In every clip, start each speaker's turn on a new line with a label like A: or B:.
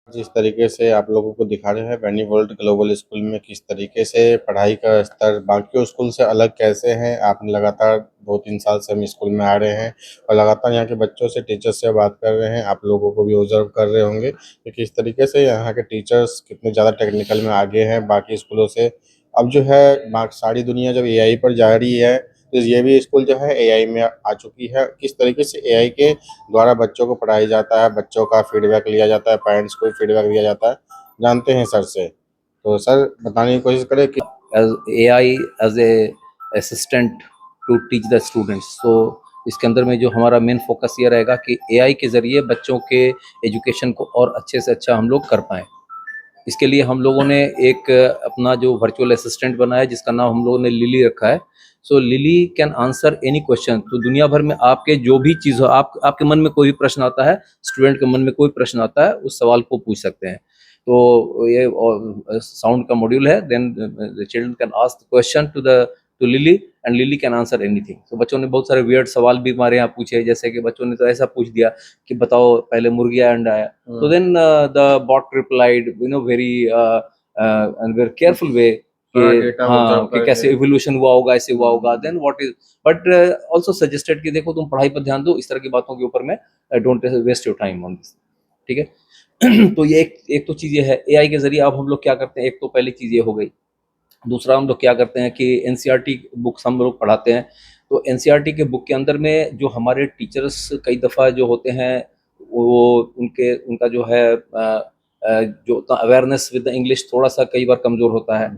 A: जिस तरीके से आप लोगों को दिखा रहे हैं बेनी वर्ल्ड ग्लोबल स्कूल में किस तरीके से पढ़ाई का स्तर बाकी स्कूल से अलग कैसे हैं। आपने लगातार 2-3 साल से हम स्कूल में आ रहे हैं और लगातार यहाँ के बच्चों से टीचर्स से बात कर रहे हैं। आप लोगों को भी ऑब्जर्व कर रहे होंगे कि किस तरीके से यहाँ के टीचर्स कितने ज़्यादा टेक्निकल में आगे हैं बाकी स्कूलों से। अब जो है सारी दुनिया जब एआई पर जा रही है तो ये भी स्कूल जो है एआई में आ चुकी है। किस तरीके से एआई के द्वारा बच्चों को पढ़ाई जाता है, बच्चों का फीडबैक लिया जाता है, पेरेंट्स को फीडबैक दिया जाता है, जानते हैं सर से। तो सर बताने की कोशिश करें कि
B: as AI as a assistant to teach the students। so इसके अंदर में जो हमारा मेन फोकस ये रहेगा कि AI के ज़रिए बच्चों के एजुकेशन को और अच्छे से अच्छा हम लोग कर पाएँ। इसके लिए हम लोगों ने एक अपना जो वर्चुअल असिस्टेंट बनाया है जिसका नाम हम लोगों ने लिली रखा है। सो lily can answer any question. तो दुनिया भर में आपके जो भी चीज़ हो, आपके मन में कोई भी प्रश्न आता है, स्टूडेंट के मन में कोई प्रश्न आता है, उस सवाल को पूछ सकते हैं। तो ये साउंड का मॉड्यूल है। Then the children can ask the question to Lily and Lily can answer anything. तो बच्चों ने बहुत सारे वियर्ड सवाल भी हमारे यहाँ पूछे, जैसे कि बच्चों ने तो ऐसा पूछ दिया कि बताओ पहले मुर्गी या अंडा आया। तो then the bot replied very and very careful way कि हाँ कि कैसे इवोल्यूशन हुआ होगा, ऐसे हुआ होगा। Then what is but also suggested कि देखो तुम पढ़ाई पर ध्यान दो, इस तरह की बातों के ऊपर में don't waste your time on this. ठीक है। तो ये एक तो चीज़ ये है एआई के जरिए। अब हम लोग क्या करते हैं, एक तो पहली चीज़ ये हो गई। दूसरा हम लोग क्या करते हैं कि एनसीईआरटी बुक्स हम लोग पढ़ाते हैं। तो एनसीईआरटी के बुक के अंदर में जो हमारे टीचर्स कई दफ़ा जो होते हैं वो उनका जो है जो अवेयरनेस विद द इंग्लिश थोड़ा सा कई बार कमज़ोर होता है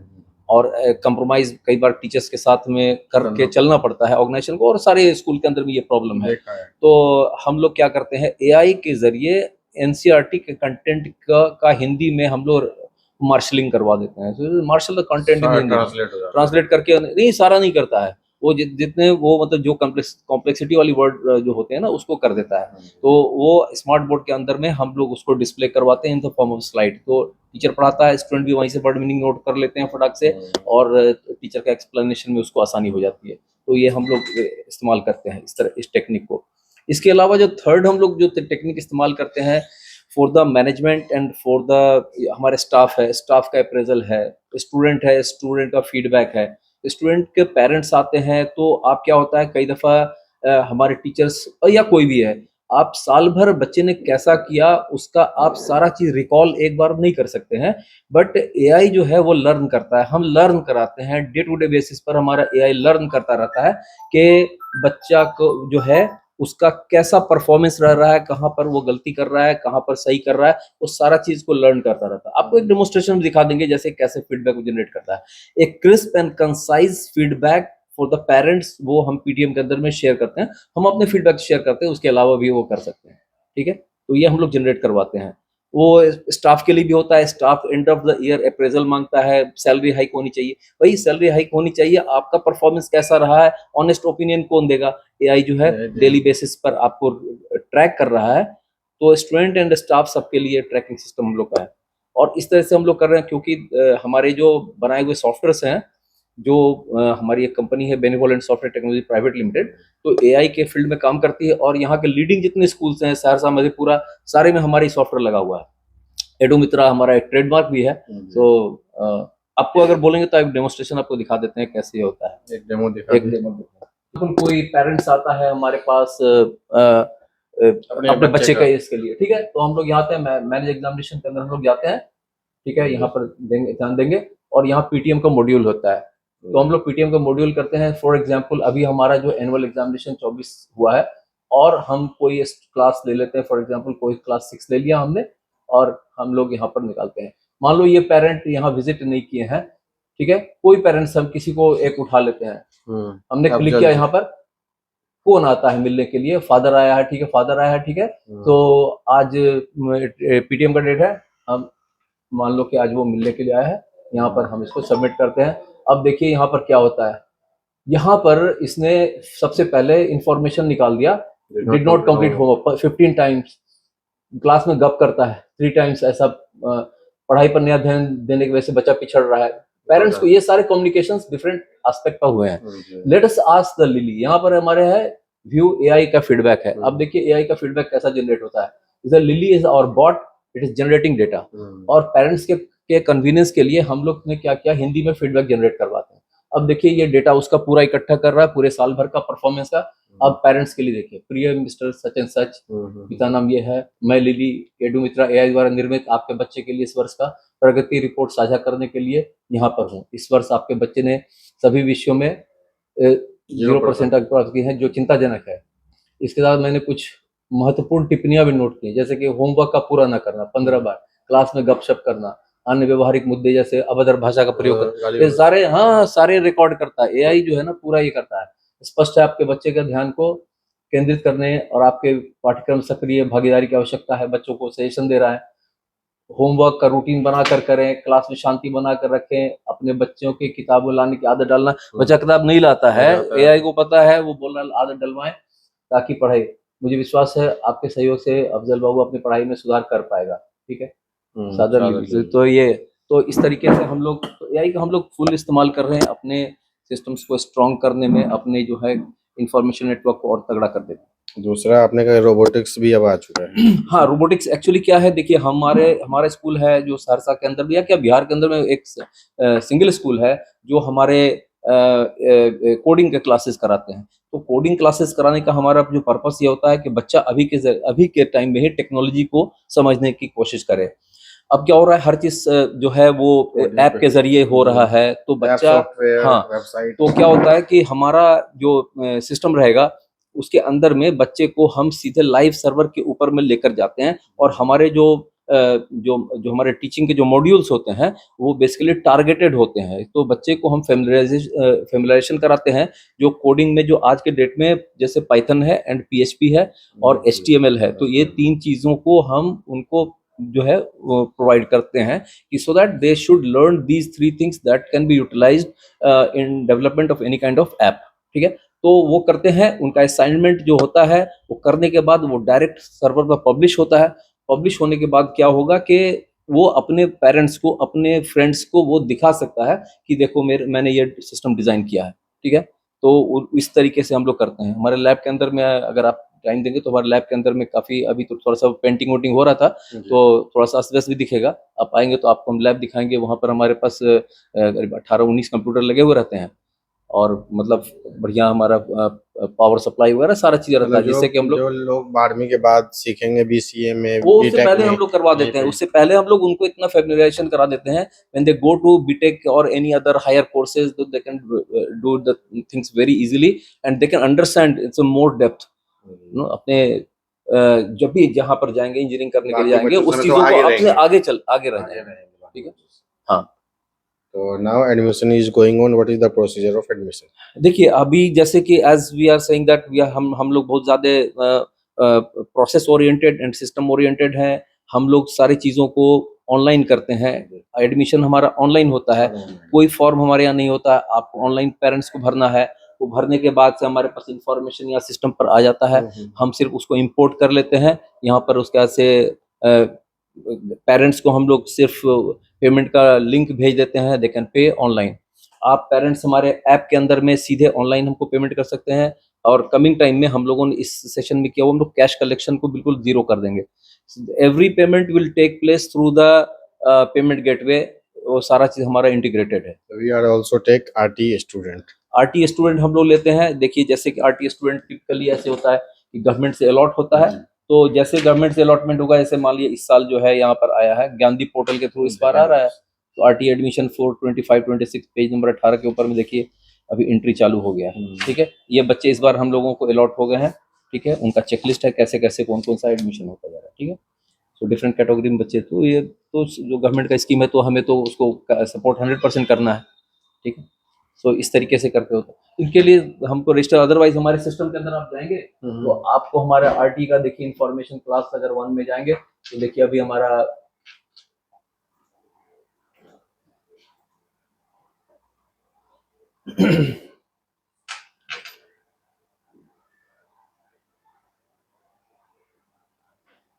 B: और कंप्रोमाइज़ कई बार टीचर्स के साथ में करके चलना पड़ता है ऑर्गेनाइजेशन को, और सारे स्कूल के अंदर भी ये प्रॉब्लम है। तो हम लोग क्या करते हैं एआई के ज़रिए एनसीईआरटी के कंटेंट का हिंदी में हम लोग मार्शलिंग करवा देते हैं। तो marshal the content in Hindi translate करके, नहीं सारा नहीं करता है वो, जितने वो मतलब जो कॉम्प्लेक्सिटी वाली वर्ड जो होते हैं ना उसको कर देता है। तो वो स्मार्ट बोर्ड के अंदर में हम लोग उसको डिस्प्ले करवाते हैं in the form of slide. तो टीचर पढ़ाता है, स्टूडेंट भी वहीं से वर्ड मीनिंग नोट कर लेते हैं फटाक से, और टीचर का एक्सप्लेनेशन में उसको आसानी हो जाती है। तो ये हम लोग इस्तेमाल करते हैं इस तरह इस टेक्निक को। इसके अलावा जो थर्ड हम लोग जो टेक्निक इस्तेमाल करते हैं for the management and for the हमारे स्टाफ है, स्टाफ का अप्रेजल है, स्टूडेंट है, स्टूडेंट का फीडबैक है, स्टूडेंट के पेरेंट्स आते हैं। तो आप क्या होता है कई दफ़ा हमारे टीचर्स या कोई भी है, आप साल भर बच्चे ने कैसा किया उसका आप सारा चीज़ रिकॉल एक बार नहीं कर सकते हैं, बट एआई जो है वो लर्न करता है। हम लर्न कराते हैं डे टू डे बेसिस पर, हमारा एआई लर्न करता रहता है कि बच्चा को जो है उसका कैसा परफॉर्मेंस रह रहा है, कहाँ पर वो गलती कर रहा है, कहाँ पर सही कर रहा है, वो सारा चीज को लर्न करता रहता है। आपको एक डेमोस्ट्रेशन दिखा देंगे जैसे कैसे फीडबैक जनरेट करता है। एक crisp and concise feedback for the parents वो हम पीटीएम के अंदर में शेयर करते हैं। हम अपने फीडबैक शेयर करते हैं, उसके अलावा भी वो कर सकते हैं। ठीक है। तो ये हम लोग जनरेट करवाते हैं। वो स्टाफ के लिए भी होता है। Staff end of the year appraisal मांगता है, सैलरी हाइक होनी चाहिए। भाई सैलरी हाइक होनी चाहिए, आपका परफॉर्मेंस कैसा रहा है, ऑनेस्ट ओपिनियन कौन देगा? एआई जो है डेली बेसिस पर आपको ट्रैक कर रहा है। तो स्टूडेंट एंड स्टाफ सबके लिए ट्रैकिंग सिस्टम हम लोग का है। और इस तरह से हम लोग कर रहे हैं क्योंकि हमारे जो बनाए हुए सॉफ्टवेयर्स हैं, जो हमारी एक कंपनी है benevolent software technology private limited, तो एआई के फील्ड में काम करती है। और यहाँ के लीडिंग जितने स्कूल्स हैं सहरसा मधेपुरा सारे में हमारी सॉफ्टवेयर लगा हुआ है। एडोमित्रा हमारा एक ट्रेडमार्क भी है। तो आपको अगर बोलेंगे तो एक डेमोस्ट्रेशन आपको दिखा देते हैं कैसे होता है। एक डेमो कोई पेरेंट्स आता है हमारे पास अपने बच्चे का इसके लिए, ठीक है, तो हम लोग यहाँ आते हैं मैनेज एग्जामिनेशन के अंदर हम लोग जाते हैं। ठीक है, यहाँ पर ध्यान देंगे। और यहाँ पीटीएम का मॉड्यूल होता है, तो हम लोग पीटीएम का मॉड्यूल करते हैं। फॉर एग्जांपल अभी हमारा जो एनुअल एग्जामिनेशन 24 हुआ है और हम कोई क्लास ले लेते हैं, फॉर एग्जांपल कोई क्लास 6 ले लिया हमने और हम लोग यहाँ पर निकालते हैं। मान लो ये पेरेंट यहाँ विजिट नहीं किए हैं, ठीक है, कोई पेरेंट्स हम किसी को एक उठा लेते हैं, हमने क्लिक किया यहाँ पर, कौन आता है मिलने के लिए? फादर आया है, ठीक है, फादर आया है, ठीक है। तो आज पीटीएम का डेट है, हम मान लो कि आज वो मिलने के लिए आया है, यहाँ पर हम इसको सबमिट करते हैं। अब देखिए यहाँ पर क्या होता है, यहाँ पर इसने सबसे पहले इंफॉर्मेशन निकाल दिया, did not complete homework 15 times, class में गप करता है 3 टाइम्स, ऐसा पढ़ाई पर नया ध्यान देने की वजह से बच्चा पिछड़ रहा है। पेरेंट्स को ये सारे कम्युनिकेशंस डिफरेंट एस्पेक्ट पर हुए हैं। Let us ask the lily, यहाँ पर हमारे है व्यू एआई का फीडबैक है। अब देखिए एआई का फीडबैक कैसा जनरेट होता है। Lily is our bot it is generating data. और पेरेंट्स के कन्वीनियंस के लिए हम लोग ने क्या किया, हिंदी में फीडबैक जनरेट करवाते हैं। अब देखिए ये डेटा उसका पूरा इकट्ठा कर रहा है, पूरे साल भर का परफॉर्मेंस का। अब पेरेंट्स के लिए देखिए, प्रिय मिस्टर सच एंड सच, पिता नाम ये है, मैं लिली एडुमित्रा एआई द्वारा निर्मित आपके बच्चे के लिए इस वर्ष का प्रगति रिपोर्ट साझा करने के लिए यहाँ पर हूँ। इस वर्ष आपके बच्चे ने सभी विषयों में 0% अंक प्राप्त किए हैं, जो चिंताजनक है। इसके साथ मैंने कुछ महत्वपूर्ण टिप्पणियां भी नोट की, जैसे कि होमवर्क का पूरा न करना 15 बार, क्लास में गपशप करना, अन्य व्यवहारिक मुद्दे जैसे अभद्र भाषा का प्रयोग करना, ये सारे सारे रिकॉर्ड करता है एआई जो है ना, पूरा ये करता है। स्पष्ट है आपके बच्चे के ध्यान को केंद्रित करने और आपके पाठ्यक्रम सक्रिय भागीदारी की आवश्यकता है। बच्चों को सजेशन दे रहा है, होमवर्क का रूटीन बनाकर करें, क्लास में शांति बनाकर रखें, अपने बच्चों की किताबें लाने की आदत डालना। बच्चा किताब नहीं लाता है, एआई को पता है, वो बोल रहा है आदत डलवाएं ताकि पढ़े। मुझे विश्वास है आपके सहयोग से अफजल बाबू अपनी पढ़ाई में सुधार कर पाएगा। ठीक है, सादर। तो ये तो इस तरीके से हम लोग एआई का हम लोग फुल इस्तेमाल कर रहे हैं अपने सिस्टम्स को स्ट्रॉन्ग करने में, अपने जो है इंफॉर्मेशन नेटवर्क को और तगड़ा कर देते हैं।
A: दूसरा आपने कहा रोबोटिक्स भी अब आ चुका है।
B: हाँ, रोबोटिक्स एक्चुअली क्या है, देखिए हमारा स्कूल है जो सहरसा के अंदर भी है, क्या बिहार के अंदर में एक सिंगल स्कूल है जो हमारे कोडिंग के क्लासेस कराते हैं। तो कोडिंग क्लासेस कराने का हमारा जो पर्पस ये होता है कि बच्चा अभी के टाइम में ही टेक्नोलॉजी को समझने की कोशिश करे। अब क्या हो रहा है, हर चीज जो है वो ऐप के जरिए हो रहा है, तो बच्चा हाँ, तो क्या होता है कि हमारा जो सिस्टम रहेगा उसके अंदर में बच्चे को हम सीधे लाइव सर्वर के ऊपर में लेकर जाते हैं, और हमारे जो हमारे टीचिंग के जो मॉड्यूल्स होते हैं वो बेसिकली टारगेटेड होते हैं। तो बच्चे को हम फेमिलाइजेशन कराते हैं जो कोडिंग में जो आज के डेट में जैसे पाइथन है एंड पीएचपी है और एचटीएमएल है, तो ये 3 चीजों को हम उनको जो है वो प्रोवाइड करते हैं कि so that they should learn these 3 things that can be utilized in development of any kind of app. ठीक है, तो वो करते हैं। उनका असाइनमेंट जो होता है वो करने के बाद वो डायरेक्ट सर्वर पर पब्लिश होता है। पब्लिश होने के बाद क्या होगा कि वो अपने पेरेंट्स को, अपने फ्रेंड्स को वो दिखा सकता है कि देखो मैंने ये सिस्टम डिजाइन किया है। ठीक है, तो इस तरीके से हम लोग करते हैं। हमारे लैब के अंदर में अगर आप टाइम देंगे तो हमारे लैब के अंदर में काफी, अभी तो थोड़ा सा पेंटिंग वोटिंग हो रहा था तो थोड़ा सा अस्त व्यस्त भी दिखेगा। आप आएंगे तो आपको हम लैब दिखाएंगे। वहां पर हमारे पास करीब 18-19 कंप्यूटर लगे हुए रहते हैं, और मतलब बढ़िया हमारा पावर सप्लाई वगैरह सारा चीज रहता है, जिससे कि हम लोग
A: जो लोग 12वीं के बाद सीखेंगे बीसीए में,
B: वो उससे पहले हम लोग करवा देते हैं। उससे पहले हम लोग उनको इतना फेमिलाइजेशन करा देते हैं, when they go to BTech और any other higher courses, they can do the things very easily and they can understand it's a more depth. अपने जब भी जहां पर जाएंगे इंजीनियरिंग करने के लिए जाएंगे, उस चीजों को आपसे आगे रह जाएंगे। ठीक है, हाँ।
A: तो now admission is going on, what is the procedure of admission?
B: देखिए अभी जैसे कि as we are saying that हम लोग बहुत ज्यादा process oriented and system oriented हैं। हम लोग सारी चीजों को ऑनलाइन करते हैं। एडमिशन हमारा ऑनलाइन होता है, कोई फॉर्म हमारे यहाँ नहीं होता है। आपको ऑनलाइन पेरेंट्स को भरना है, वो भरने के बाद से हमारे पास इंफॉर्मेशन या सिस्टम पर आ जाता है। हम सिर्फ उसको इंपोर्ट कर लेते हैं यहाँ पर। उसके से पेरेंट्स को हम लोग सिर्फ पेमेंट का लिंक भेज देते हैं, दे कैन पे ऑनलाइन। आप पेरेंट्स हमारे ऐप के अंदर में सीधे ऑनलाइन हमको पेमेंट कर सकते हैं। और कमिंग टाइम में हम लोगों ने इस सेशन में किया, वो हम लोग कैश कलेक्शन को बिल्कुल जीरो कर देंगे। Every payment will take place through the payment gateway, वो सारा चीज हमारा इंटीग्रेटेड है।
A: We are also take RT student.
B: RT student हम लोग लेते हैं। देखिए जैसे कि आरटी स्टूडेंट टिपिकली ऐसे होता है कि गवर्नमेंट से अलॉट होता है, तो जैसे गवर्नमेंट से अलॉटमेंट होगा, जैसे मान लीजिए इस साल जो है यहाँ पर आया है ज्ञानदीप पोर्टल के थ्रू, इस बार आ रहा है, तो आरटी एडमिशन 425-26 पेज नंबर 18 के ऊपर में देखिए अभी एंट्री चालू हो गया है। ठीक है, ये बच्चे इस बार हम लोगों को अलॉट हो गए हैं। ठीक है, उनका चेकलिस्ट है कैसे कैसे कौन कौन सा एडमिशन होता जा रहा है। ठीक है, तो डिफरेंट कैटेगरी में बच्चे, तो ये तो जो गवर्नमेंट का स्कीम है तो हमें तो उसको सपोर्ट 100% करना है। ठीक है, तो इस तरीके से करके होता है। इनके लिए हमको रजिस्टर, अदरवाइज हमारे सिस्टम के अंदर आप जाएंगे तो आपको हमारा आरटी का देखिए इंफॉर्मेशन क्लास अगर 1 में जाएंगे तो देखिए अभी हमारा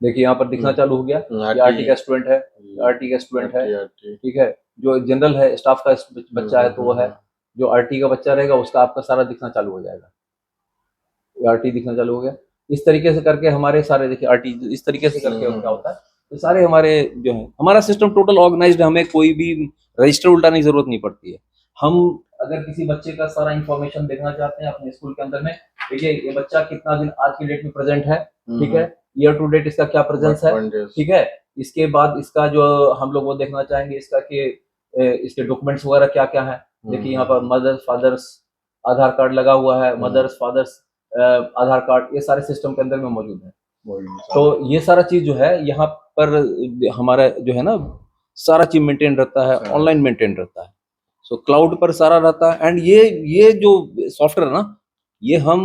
B: देखिए यहाँ पर दिखना चालू हो गया, आरटी का स्टूडेंट है, आरटी का स्टूडेंट है। ठीक है, जो जनरल है स्टाफ का बच्चा है तो वो है, जो आरटी का बच्चा रहेगा उसका आपका सारा दिखना चालू हो जाएगा। आरटी दिखना चालू हो गया। इस तरीके से करके हमारे सारे देखिए आरटी इस तरीके से करके क्या होता है। तो सारे हमारे जो है, हमारा सिस्टम टोटल ऑर्गेनाइज्ड है, हमें कोई भी रजिस्टर उल्टाने की जरूरत नहीं पड़ती है। हम अगर किसी बच्चे का सारा इंफॉर्मेशन देखना चाहते हैं अपने स्कूल के अंदर में, देखिए ये बच्चा कितना दिन आज की डेट में प्रेजेंट है, ठीक है, ईयर टू डेट इसका क्या प्रेजेंस है, ठीक है। इसके बाद इसका जो हम लोग वो देखना चाहेंगे इसका कि इसके डॉक्यूमेंट्स वगैरह क्या क्या है। देखिए यहाँ पर मदर्स फादर्स आधार कार्ड लगा हुआ है, मदर्स फादर्स आधार कार्ड, ये सारे सिस्टम के अंदर में मौजूद है। तो ये सारा चीज जो है यहाँ पर हमारा जो है ना सारा चीज मेंटेन रहता है, ऑनलाइन मेंटेन रहता है। सो क्लाउड पर सारा रहता है। एंड ये जो सॉफ्टवेयर है ना, ये हम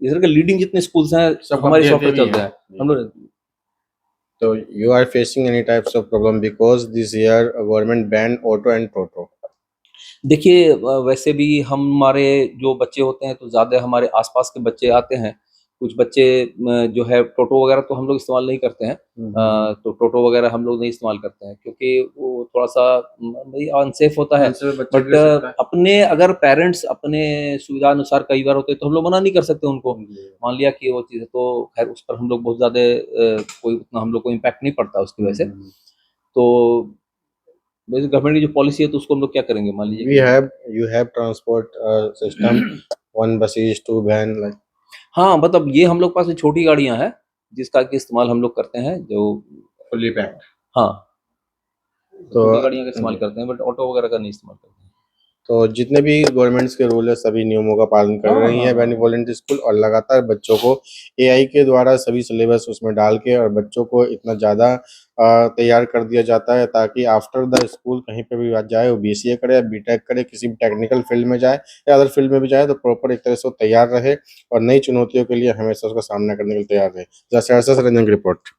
B: इधर के लीडिंग जितने स्कूल्स हैं
A: सब
B: हमारे
A: देते
B: सॉफ्टवेयर
A: भी
B: चलते
A: हैं।
B: हैं हम लोग।
A: So you are facing any types of problem because this year government banned auto and toto.
B: देखिए वैसे भी हमारे जो बच्चे होते हैं तो ज़्यादा हमारे आसपास के बच्चे आते हैं। कुछ बच्चे जो है टोटो वगैरह तो हम लोग इस्तेमाल नहीं करते हैं। तो टोटो वगैरह हम लोग नहीं इस्तेमाल करते हैं क्योंकि वो थोड़ा-सा भाई अनसेफ होता है। बट अपने अगर पेरेंट्स अपने सुविधा अनुसार कई बार होते हैं तो हम लोग मना नहीं कर सकते उनको। मान लिया कि वो चीज़ है तो खैर उस पर हम लोग बहुत ज़्यादा कोई उतना हम लोग को इम्पैक्ट नहीं पड़ता उसकी वजह से। तो वैसे गवर्नमेंट की जो पॉलिसी है तो उसको हम लोग क्या करेंगे, मान लीजिए
A: You have transport system, one buses, two van like.
B: हाँ, मतलब ये हम लोग पास में छोटी गाड़ियाँ हैं, जिसका कि इस्तेमाल हम लोग करते हैं जो
A: Fully packed.
B: हाँ,
A: तो
B: छोटी गाड़ियाँ का इस्तेमाल करते हैं बट ऑटो वगैरह का नहीं इस्तेमाल करते हैं।
A: तो जितने भी गवर्नमेंट्स के रूल है सभी नियमों का पालन कर रही है बेनिवोलेंट स्कूल, और लगातार बच्चों को एआई के द्वारा सभी सिलेबस उसमें डाल के और बच्चों को इतना ज़्यादा तैयार कर दिया जाता है ताकि आफ्टर द स्कूल कहीं पे भी जाए, वो बीसीए करे या बीटेक करे, किसी भी टेक्निकल फील्ड में जाए या अदर फील्ड में भी जाए तो प्रॉपर एक तरह से वो तैयार रहे और नई चुनौतियों के लिए हमेशा उसका सामना करने के लिए तैयार रहे। जैसे रंजन की रिपोर्ट।